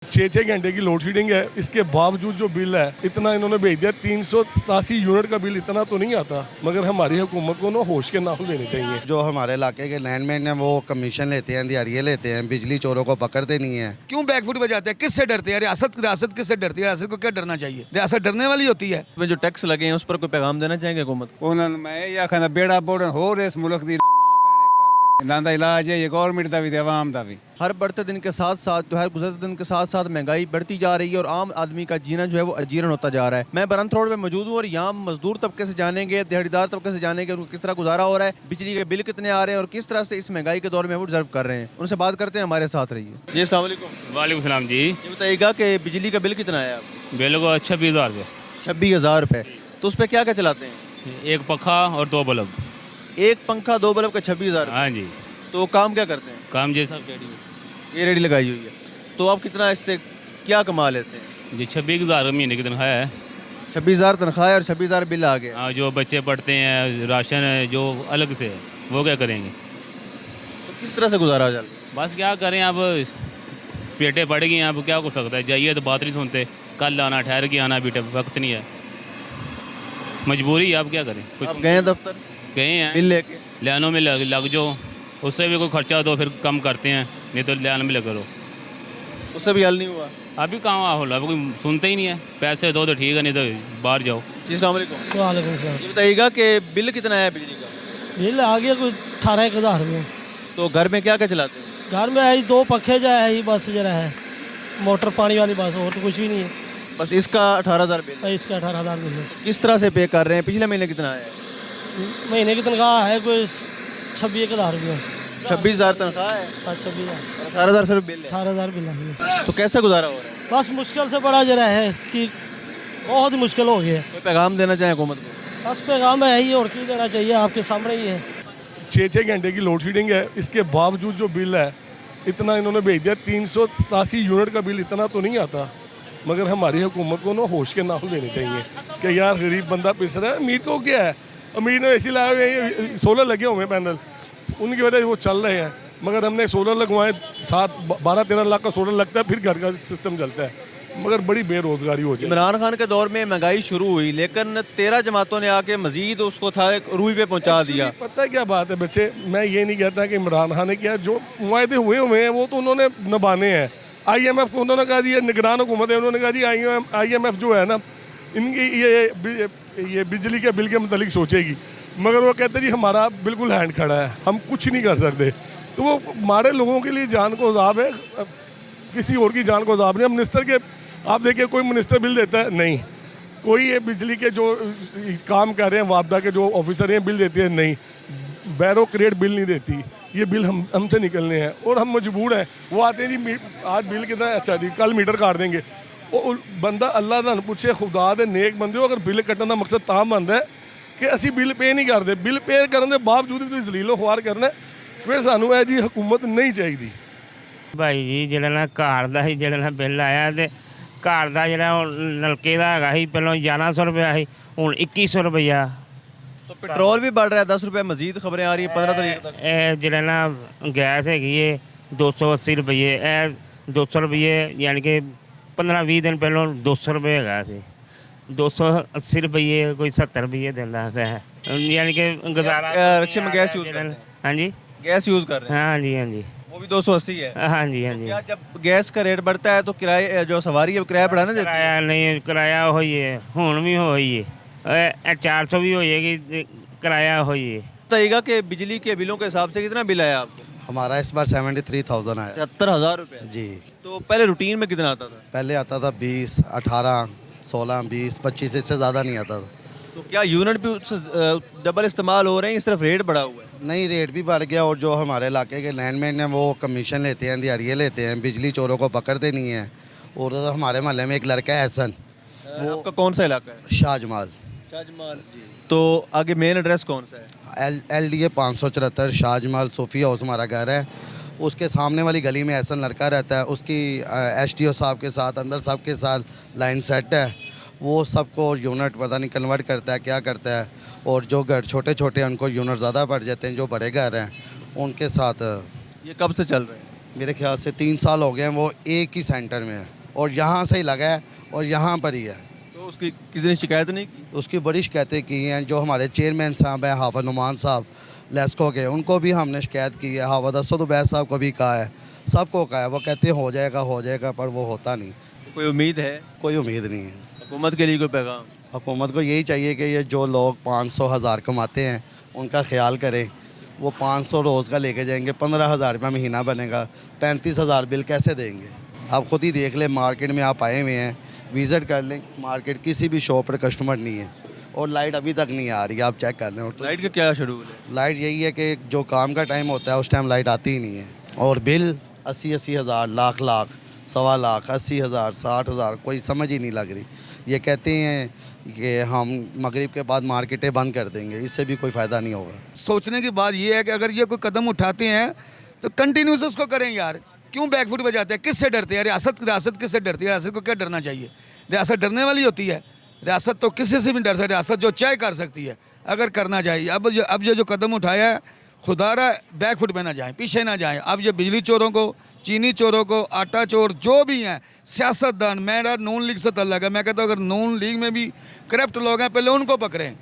6 घंटे की load shedding है, इसके बावजूद जो बिल है इतना इन्होंने भेज दिया। 387 यूनिट का बिल इतना तो नहीं आता, मगर हमारी हुकूमत को ना होश के नाम लेने चाहिए। जो हमारे इलाके के लैंडमैन हैं वो कमीशन लेते हैं, दिहाड़ियाँ लेते हैं, बिजली चोरों को पकड़ते नहीं है। क्यों बैकफुट बजाते हैं? किससे डरते हैं? रियासत किससे डरती है? रियासत को क्या डरना चाहिए? रियासत डरने वाली होती है। में जो टैक्स लगे हैं उस पर कोई पैगाम देना चाहेंगे हुकूमत को? ਉਹਨਾਂ ਨੂੰ ਮੈਂ ਇਹ ਆਖਾਂ ਬੇੜਾ ਬੋੜਨ ਹੋਰ ਇਸ ਮੁਲਕ ਦੀ ਮਾਂ ਭੈਣੇ ਕਰ ਦੇਣ। ਇਹਨਾਂ ਦਾ ਇਲਾਜ ਹੈ ਇਹ ਗਵਰਨਮੈਂਟ ਦਾ ਵੀ ਤੇ ਆਵਾਮ ਦਾ भी। हर बढ़ते दिन के साथ साथ जो है गुजरते दिन के साथ साथ महंगाई बढ़ती जा रही है और आम आदमी का जीना जो है वो अजीर्ण होता जा रहा है। मैं बरंत रोड में मौजूद हूँ और यहाँ मजदूर तबके से जानेंगे, दिहाड़ीदार तबके से जानेंगे उनको किस तरह गुजारा हो रहा है, बिजली के बिल कितने आ रहे हैं और किस तरह से इस महंगाई के दौर में वो डिजर्व कर रहे हैं। उनसे बात करते हैं, हमारे साथ रहिए जी। अस्सलाम वालेकुम। वालेकुम सलाम जी। ये बताइएगा कि बिजली का बिल कितना है आपको? बिल को 26,000 रुपये। 26,000 रुपये। तो उस पर क्या क्या चलाते हैं? एक पंखा और 2 बल्ब। एक पंखा 2 बल्ब का 26,000। हाँ जी। तो काम क्या करते हैं? काम जी सब रेडी ये रेडी लगाई हुई है। तो आप कितना इससे क्या कमा लेते हैं? जी 26,000 महीने की तनख्वाह है। 26,000 तनख्वाह है और 26,000 बिल आ गया। हाँ, जो बच्चे पढ़ते हैं, राशन है जो अलग से है, वो क्या करेंगे? तो किस तरह से गुजारा चल रहा है? बस क्या करें, अब पेटे पड़ गए हैं, अब क्या हो सकता है। जाइए तो बात नहीं सुनते, कल आना, ठहर के आना, बेटे वक्त नहीं है, मजबूरी है, अब क्या करें। कुछ आप गए हैं दफ्तर, गए हैं, बिल लेके? लाइनों में लग जाओ, उससे भी कोई खर्चा दो, फिर कम करते हैं, नहीं तो लाइन में लगे रहो। उससे भी हल नहीं हुआ। अभी कहाँ हो, अभी कोई सुनते ही नहीं है। पैसे दो तो ठीक है, नहीं तो बाहर जाओ। जी अस्सलाम वालेकुम। वालेकुम सलाम। ये बताइएगा कि बिल कितना है बिजली का? बिल आ गया कुछ 18,000 रुपये। तो घर में क्या क्या चलाते हैं? घर में है 2 पंखे जो है ही बस जरा है, मोटर पानी वाली बस, और तो कुछ भी नहीं है। बस इसका 18,000 बिल। और इसका 18,000 बिल है। किस तरह से पे कर रहे हैं? पिछले महीने कितना है? महीने की तनख्वाह है कोई 26,000 रुपये। 26,000 तनख्वाह है 26,000, और 18,000 सिर्फ बिल है। 18,000 बिल है। तो कैसे गुजारा हो रहा है? बस मुश्किल से बड़ा जरा है कि बहुत ही मुश्किल हो गया। कोई पैगाम देना चाहें हुकूमत को? बस पैगाम है ही, और क्यों देना चाहिए, आपके सामने ही है। 6 घंटे की लोड शेडिंग है, इसके बावजूद जो बिल है इतना इन्होंने भेज दिया। 387 यूनिट का बिल इतना तो नहीं आता, मगर हमारी हुकूमत को ना होश के नाम लेने चाहिए कि यार गरीब बंदा पिस रहा है। अमीर को क्या है, अमीर ने ऐसी लाए हुए, सोलर लगे हुए हैं पैनल, उनकी वजह से वो चल रहे हैं। मगर हमने सोलर लगवाए, 12-13 लाख का सोलर लगता है, फिर घर का सिस्टम चलता है, मगर बड़ी बेरोजगारी हो जाए। इमरान खान के दौर में महंगाई शुरू हुई, लेकिन 13 जमातों ने आके मजीद उसको था एक रूई पे पहुंचा दिया। पता है क्या बात है बच्चे, मैं ये नहीं कहता कि इमरान खान ने किया, जो मुआहदे हुए हैं वो तो उन्होंने निभाने हैं। IMF को उन्होंने कहा जी ये निगरान हुकूमत है, उन्होंने कहा जी IMF जो है ना इनकी ये बिजली के बिल के मुतालिक सोचेगी, मगर वो कहते जी हमारा बिल्कुल हैंड खड़ा है, हम कुछ नहीं कर सकते। तो वो हमारे लोगों के लिए जान को अजाब है, किसी और की जान को अजाब नहीं। हम मिनिस्टर के, आप देखिए कोई मिनिस्टर बिल देता है नहीं, कोई ये बिजली के जो काम कर रहे हैं वापदा के जो ऑफिसर हैं बिल देते हैं नहीं, बैरोक्रेट बिल नहीं देती। ये बिल हमसे निकलने हैं और हम मजबूर हैं। वो आते हैं जी आज बिल कितना, अच्छा जी कल मीटर काट देंगे। वो बंदा अल्लाह का पूछे, खुदा दे नेक बंदे हो, अगर बिल कट्टन का मकसद तां बनता है कि असी बिल पे नहीं करते, बिल पे करने के बावजूद भी जलीलो खुआर करना, फिर सानू है जी हुकूमत नहीं चाहिए। भाई जी ਜਿਹੜਾ ਨਾ ਘਰ ਦਾ ਸੀ, ਜਿਹੜਾ ਨਾ ਬਿੱਲ ਆਇਆ ਤੇ ਘਰ ਦਾ ਜਿਹੜਾ ਉਹ ਨਲਕੇ ਦਾ ਹੈਗਾ ਸੀ ਪਹਿਲਾਂ 1100 ਰੁਪਇਆ ਸੀ, ਹੁਣ 2100 ਰੁਪਇਆ। तो पेट्रोल भी बढ़ रहा है, 10 रुपये मजीद खबरें आ रही है 15 तारीख तक। ਇਹ ਜਿਹੜਾ ਨਾ ਗੈਸ ਹੈਗੀ ਏ 280 ਰੁਪਏ, ਇਹ 200 ਰੁਪਏ ਯਾਨੀ ਕਿ 15-20 ਦਿਨ ਪਹਿਲਾਂ 200 ਰੁਪਏ ਹੈਗਾ ਸੀ, 280 ਰੁਪਏ ਕੋਈ 70 ਰੁਪਏ ਦਿੰਦਾ ਪਿਆ, ਯਾਨੀ ਕਿ ਗੁਜ਼ਾਰਾ। रिक्शे में गैस यूज करते हैं? ਹਾਂਜੀ गैस यूज कर रहे हैं? हाँ जी हाँ जी वो भी 280 है। हाँ जी हाँ जी। क्या जब गैस का रेट बढ़ता है तो किराए जो सवारी है वो किराया बढ़ाना देती है? ਕਿਰਾਇਆ ਨਹੀਂ, ਕਿਰਾਇਆ ਹੋਈ ਹੈ, ਹੁਣ ਵੀ ਹੋਈ ਹੈ, 400 भी हो जाएगी, किराया होई है। बताइएगा कि बिजली के बिलों के हिसाब से कितना बिल आया आपको? हमारा इस बार 73,000 आया 73,000 रुपये। जी। तो पहले रूटीन में कितना आता था? पहले आता था 20, 18, 16, 20, 25, इससे ज़्यादा नहीं आता था। तो क्या यूनिट भी उससे डबल इस्तेमाल हो रहे हैं, सिर्फ रेट बढ़ा हुआ है? नहीं, रेट भी बढ़ गया, और जो हमारे इलाके के लैंडमैन हैं वो कमीशन लेते हैं, दिहाड़ियाँ लेते हैं, बिजली चोरों को पकड़ते नहीं हैं। और उधर हमारे मोहल्ले में एक लड़का है एहसन, वो आपका कौन सा इलाका है? शाहजमाल। शाहजमाल जी। तो आगे मेन एड्रेस कौन सा है? LDA 574 शाहजमाल सोफी हाउस हमारा घर है। उसके सामने वाली गली में एहसन लड़का रहता है, उसकी SDO साहब के साथ, अंदर साहब के साथ लाइन सेट है, वो सबको यूनिट पता नहीं कन्वर्ट करता है क्या करता है, और जो घर छोटे छोटे हैं उनको यूनिट ज़्यादा पड़ जाते हैं, जो बड़े घर हैं उनके साथ। ये कब से चल रहे हैं? मेरे ख्याल से 3 साल हो गए हैं, वो एक ही सेंटर में है और यहाँ से ही लगा है और यहाँ पर ही है। तो उसकी किसी ने शिकायत नहीं की? उसकी बड़ी शिकायतें की हैं। जो हमारे चेयरमैन साहब हैं हाफिज नुमान साहब लेस्को के, उनको भी हमने शिकायत की है। हाफिज असद उबैद साहब को भी कहा है, सबको कहा है। वो कहते हैं हो जाएगा, पर वो होता नहीं। तो कोई उम्मीद है? कोई उम्मीद नहीं है। हुकूमत के लिए कोई पैगाम? हुकूमत को यही चाहिए कि ये जो लोग 500,000 कमाते हैं उनका ख्याल करें। वो 500 रोज़ का लेके जाएंगे, 15,000 रुपये महीना बनेगा, 35,000 बिल कैसे देंगे? आप ख़ुद ही देख लें, मार्केट में आप आए हुए हैं, विज़िट कर लें मार्केट, किसी भी शॉप पर कस्टमर नहीं है और लाइट अभी तक नहीं आ रही है। आप चेक कर लें। और तो लाइट का क्या शेड्यूल है? लाइट यही है कि जो काम का टाइम होता है उस टाइम लाइट आती ही नहीं है। और बिल 80 हज़ार, लाख, सवा लाख, 80,000, 60,000, कोई समझ ही नहीं लग रही। ये कहते हैं कि हम मगरिब के बाद मार्केटें बंद कर देंगे, इससे भी कोई फ़ायदा नहीं होगा। सोचने की बात ये है कि अगर ये कोई कदम उठाते हैं तो कंटिन्यूस उसको करें यार। क्यों बैकफुट बजाते हैं? किससे डरते हैं? रियासत किससे डरती है? रियासत को क्या डरना चाहिए? रियासत डरने वाली होती है? रियासत तो किसी से भी डर सकती है। रियासत जो चाहे कर सकती है अगर करना चाहिए। अब ये जो कदम उठाया है, खुदारा बैकफुट में ना जाएं, पीछे ना जाएं। अब ये बिजली चोरों को, चीनी चोरों को, आटा चोर जो भी हैं, सियासतदान, मेरा नून लीग से तल्लक है। मैं कहता हूँ अगर नून लीग में भी करप्ट लोग हैं, पहले उनको पकड़ें,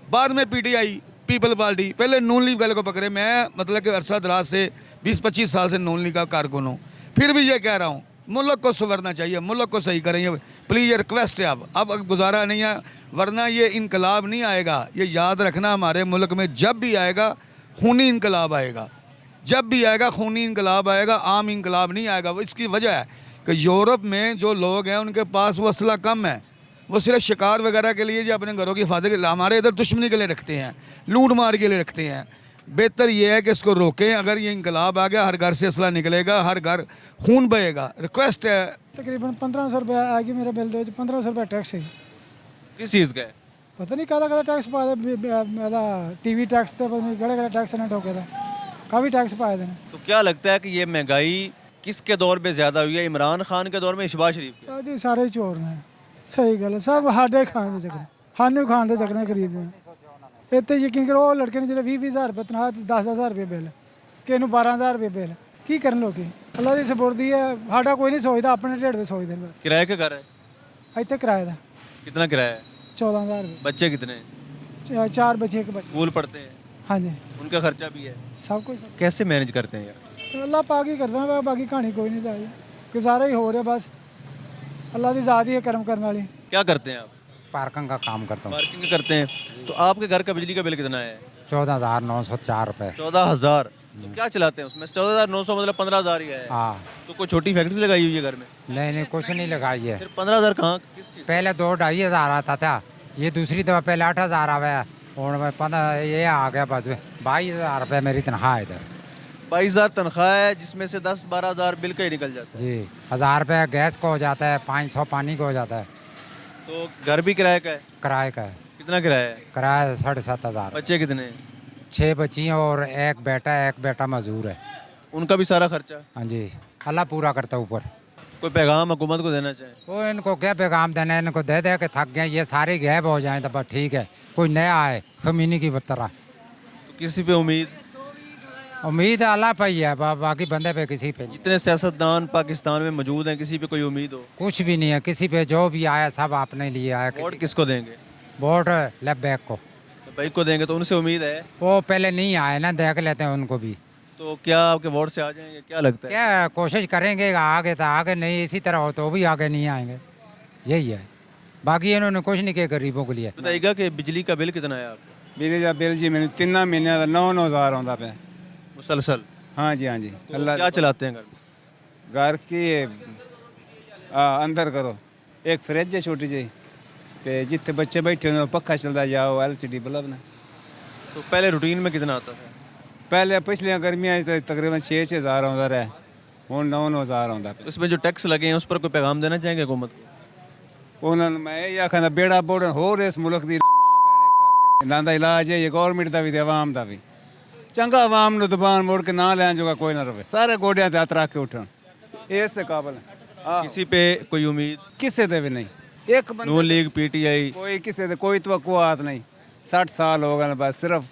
बाद में पीटीआई, पीपल पार्टी, पहले नून लीग वाले को पकड़े। मैं मतलब कि अरसा दराज से 20-25 साल से नून लीग का कारकुन हूँ, फिर भी ये कह रहा हूँ मुल्क को संवरना चाहिए, मुल्क को सही करें। ये प्लीज़ ये रिक्वेस्ट है। अब गुजारा नहीं है, वरना ये इनकलाब नहीं आएगा। ये याद रखना, हमारे मुल्क में जब भी आएगा खूनी इनकलाब आएगा, जब भी आएगा खूनी इनकलाब आएगा, आम इनकलाब नहीं आएगा। वो इसकी वजह है कि यूरोप में जो लोग हैं उनके पास वो असला कम है, वो सिर्फ शिकार वगैरह के लिए, जो अपने घरों की हिफाजत के लिए, हमारे इधर दुश्मनी के लिए रखते हैं, लूट मार के लिए रखते हैं। बेहतर ये है कि इसको रोकें। अगर ये इनकलाब आ गया, हर घर से असला निकलेगा, हर घर खून बहेगा। रिक्वेस्ट है। तकरीबन 1500 रुपये आएगी मेरे बिल दे 1500 रुपये टैक्स है। किस चीज़ का है? पता नहीं काला टैक्स पाया मेरा टीवी टैक्स थे, पता नहीं केड़े टैक्स ने ठोके थे, काफ़ी टैक्स पाए थे। तो क्या लगता है कि ये महंगाई किसके दौर पे ज़्यादा हुई है, इमरान खान के दौर में, शहबाज शरीफ के? साथ ही सारे चोर ने। सही गल है, सब हाडे खान दे चक्कर, सानू खान दे चक्कर करीब ने। इतने यकीन करो, वो लड़के ने जो 20,000 रुपये तनख्वाह, 10,000 रुपये बिल, किसी 12,000 रुपये बिल, की करन लोग? अल्लाह की सपुर्दी है, साडा कोई नहीं सोचता, अपने ढेड से सोचते हैं बस। किराए का घर है? इतने किराए का कितना किराया है? 14,000 रुपये। बच्चे कितने? 4 बच्चे, एक बच्चे। स्कूल पढ़ते हैं? हाँ जी, उनका खर्चा भी है? सब कुछ। कैसे मैनेज करते हैं यार? तो अल्लाह पाक ही करता है, बाकी कहानी कोई नहीं चाहिए। गुजारा ही हो रहा बस, अल्लाह की ज़ात ही है करम करने वाली। क्या करते हैं आप? पार्किंग का काम करता हूँ। पार्किंग करते हैं। तो आपके घर का बिजली का बिल कितना है? 14,904 रुपये। 14,000। तो क्या चलाते हैं उसमें? 14,900 मतलब 15,000 ही है। हाँ। तो कोई छोटी फैक्ट्री लगाई हुई है घर में? नहीं कुछ नहीं लगाई है। फिर 15,000 कहाँ, किस चीज़? पहले 2-2,500 आता था, ये दूसरी दफ़ा पहले 8,000 आया और 15 ये आ गया, बस 22,000 रुपये मेरी तनख्वाह है इधर। 22,000 तनख्वाह है, जिसमें से 10-12,000 बिल का ही निकल जाता है। जी, 1,000 रुपये गैस का हो जाता है, 500 पानी का हो जाता है। तो घर भी किराए का है? किराए का है। कितना किराया है? किराया 7,500। बच्चे कितने? 6 बच्ची हैं और एक बेटा मजदूर है। उनका भी सारा खर्चा? हाँ जी, अल्लाह पूरा करता है ऊपर। कोई पैगाम हुकूमत को देना चाहें? वो इनको क्या पैगाम देना है, इनको दे के थक गए, ये सारे गायब हो जाएं तो बस ठीक है, कोई नया आए खमीनी की तरह। तो किसी पे उम्मीद अल्लाह पे ही है, बाकी बंदे पे किसी पे नहीं। जितने सियासतदान पाकिस्तान में मौजूद हैं, किसी पे कोई उम्मीद हो? कुछ भी नहीं है, किसी पे जो भी आया सब अपने लिए आया। वोट किसको देंगे? वोट लेफ्ट को। तो भाई को देंगे, तो उनसे उम्मीद है? वो पहले नहीं आए ना, देख लेते हैं उनको भी। तो क्या आपके वोट से आ जाएंगे, क्या लगता है? क्या कोशिश करेंगे आगे तो आगे, नहीं इसी तरह हो तो भी आगे नहीं आएंगे, यही है। बाकी इन्होंने कुछ नहीं किया गरीबों के लिए। बताइएगा कि बिजली का बिल कितना है आपका? बिजली का बिल जी मैंने 3 महीने का 9,000 आता पे मुसलसल? हाँ जी, हाँ जी। तो अल्लाह क्या चलाते हैं घर में? घर की अंदर करो, एक फ्रिज है छोटी जी, तो जितने बच्चे बैठे उन्हें पक्का चलता जाओ, LCD बल्ब ना। तो पहले रूटीन में कितना आता था? पहले पिछलियाँ गर्मियाँ तो तकरीबन 6,000 आता रहा, हूँ 9,000 आता। तो इसमें जो टैक्स लगे हैं उस पर कोई पैगाम देना चाहेंगे हुकूमत को? उन्होंने मैं ये आखना बेड़ा बोड़न हो इस मुल्क की मां भैने कर देना दा इलाज है, ये गवर्नमेंट का भी आवाम का भी चंगा। आवाम ने दुबान मोड़ के ना लैन जोगा कोई ना रहे, सारे गोडिया हथ रख के उठन, इससे काबल है। किसी पे कोई उम्मीद? किसी से भी नहीं, एक नून लीग, PTI, कोई किसी से कोई तवक्कुआत नहीं। 60 साल हो गए बस, सिर्फ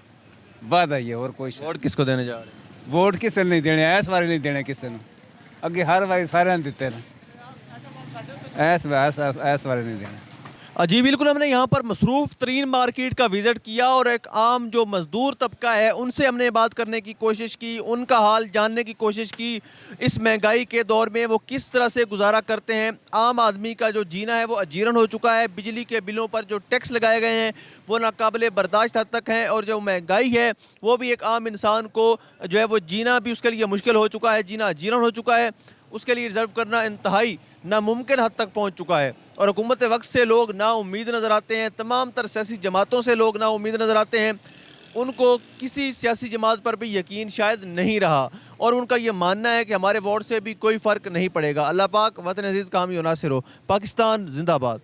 वादा ही है और कोई वोट किसको देने जा रहे हैं? वोट किसी ने नहीं देने, इस बार नहीं देने किसी ने। ਅੱਗੇ ਹਰ ਵਾਰੀ ਸਾਰਿਆਂ ਨੂੰ ਦਿੱਤੇ ਨੇ ਐਸ ਵਾਰੀ नहीं देना। जी बिल्कुल, हमने यहाँ पर मसरूफ़ तरीन मार्केट का विज़िट किया और एक आम जो मज़दूर तबका है उनसे हमने बात करने की कोशिश की, उनका हाल जानने की कोशिश की। इस महंगाई के दौर में वो किस तरह से गुजारा करते हैं। आम आदमी का जो जीना है वो अजीरन हो चुका है। बिजली के बिलों पर जो टैक्स लगाए गए हैं वो नाकाबिले बर्दाश्त हद तक हैं और जो महंगाई है वो भी एक आम इंसान को जो है वो जीना भी उसके लिए मुश्किल हो चुका है, जीना अजीरन हो चुका है। उसके लिए रिज़र्व करना इंतहाई नामुमकिन हद तक पहुंच चुका है और हुकूमत वक्त से लोग ना उम्मीद नज़र आते हैं। तमाम तर सियासी जमातों से लोग ना उम्मीद नज़र आते हैं। उनको किसी सियासी जमात पर भी यकीन शायद नहीं रहा और उनका ये मानना है कि हमारे वोट से भी कोई फ़र्क नहीं पड़ेगा। अल्लाह पाक वतन अजीज़ कामी और नासिर हो। पाकिस्तान जिंदाबाद।